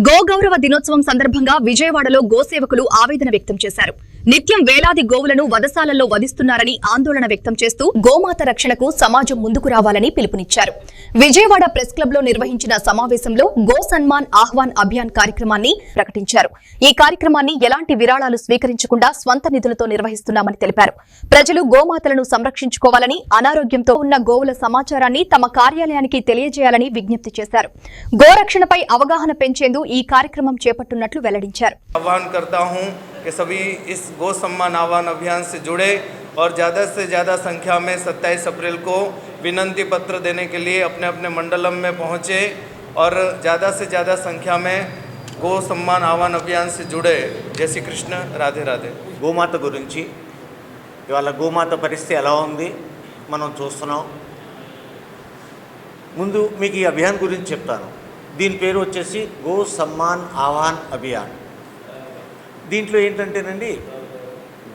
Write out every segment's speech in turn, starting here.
గోగౌరవ దినోత్సవం సందర్భంగా విజయవాడలో గోసేవకులు ఆవేదన వ్యక్తం చేశారు. నిత్యం వేలాది గోవులను వధశాలల్లో వధిస్తున్నారని ఆందోళన వ్యక్తం చేస్తూ గోమాత రక్షణకు సమాజం ముందుకు రావాలని పిలుపునిచ్చారు. విజయవాడ ప్రెస్ క్లబ్ లో నిర్వహించిన సమావేశంలో గో సన్మాన్ ఆహ్వాన్ అభియాన్ కార్యక్రమాన్ని ప్రకటించారు. ఈ కార్యక్రమాన్ని ఎలాంటి విరాళాలు స్వీకరించకుండా స్వంత నిధులతో నిర్వహిస్తున్నామని తెలిపారు. ప్రజలు గోమాతలను సంరక్షించుకోవాలని, అనారోగ్యంతో ఉన్న గోవుల సమాచారాన్ని తమ కార్యాలయానికి తెలియజేయాలని విజ్ఞప్తి చేశారు. గోరక్షణపై అవగాహన పెంచేందుకు ఈ కార్యక్రమం చేపట్టున్నట్లు వెల్లడించారు. कि सभी इस गो सम्मान आह्वान अभियान से जुड़े और ज़्यादा से ज़्यादा संख्या में 27 अप्रैल को विनंती पत्र देने के लिए अपने अपने मंडलम में पहुँचे और ज़्यादा से ज़्यादा संख्या में गो सम्मान आह्वान अभियान से जुड़े. जय श्री कृष्ण. राधे राधे. గోమాత గురించి ఇవాళ గోమాత పరిస్థితి ఎలా ఉంది మనం చూస్తున్నాం. ముందు మీకు ఈ అభియాన్ గురించి చెప్తాను. దీని పేరు వచ్చేసి గో సమ్మాన్ ఆహ్వాన్ అభియాన్. దీంట్లో ఏంటంటేనండి,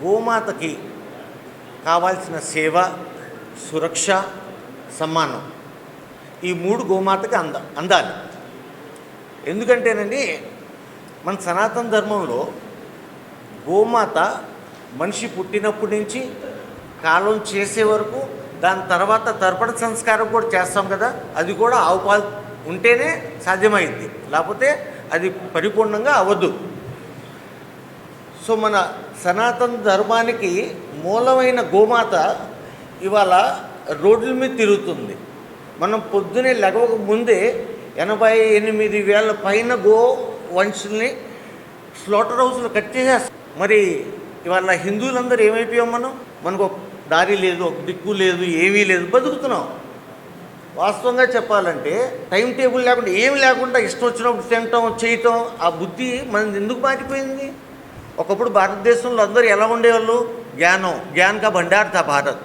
గోమాతకి కావాల్సిన సేవ, సురక్ష, సమ్మానం ఈ మూడు గోమాతకి అందాలి. ఎందుకంటేనండి, మన సనాతన ధర్మంలో గోమాత మనిషి పుట్టినప్పటి నుంచి కాలం చేసే వరకు, దాని తర్వాత తర్పణ సంస్కారం కూడా చేస్తాం కదా, అది కూడా ఆవు పాలు ఉంటేనే సాధ్యమైంది, లేకపోతే అది పరిపూర్ణంగా అవ్వదు. సో మన సనాతన ధర్మానికి మూలమైన గోమాత ఇవాళ రోడ్ల మీద తిరుగుతుంది. మనం పొద్దునే లెగవక ముందే 88,000 పైన గో వంశుల్ని స్లాటర్ హౌస్లో కట్ చేసేస్తాం. మరి ఇవాళ హిందువులందరూ ఏమైపోయాం? మనకు ఒక దారి లేదు, ఒక దిక్కు లేదు, ఏమీ లేదు, బతుకుతున్నాం. వాస్తవంగా చెప్పాలంటే టైం టేబుల్ లేకుండా, ఏమి లేకుండా ఇష్టం వచ్చినప్పుడు తినటం, చేయటం, ఆ బుద్ధి మనది ఎందుకు మారిపోయింది? ఒకప్పుడు భారతదేశంలో అందరూ ఎలా ఉండేవాళ్ళు? జ్ఞాన్ కా భండార్ థా భారత్.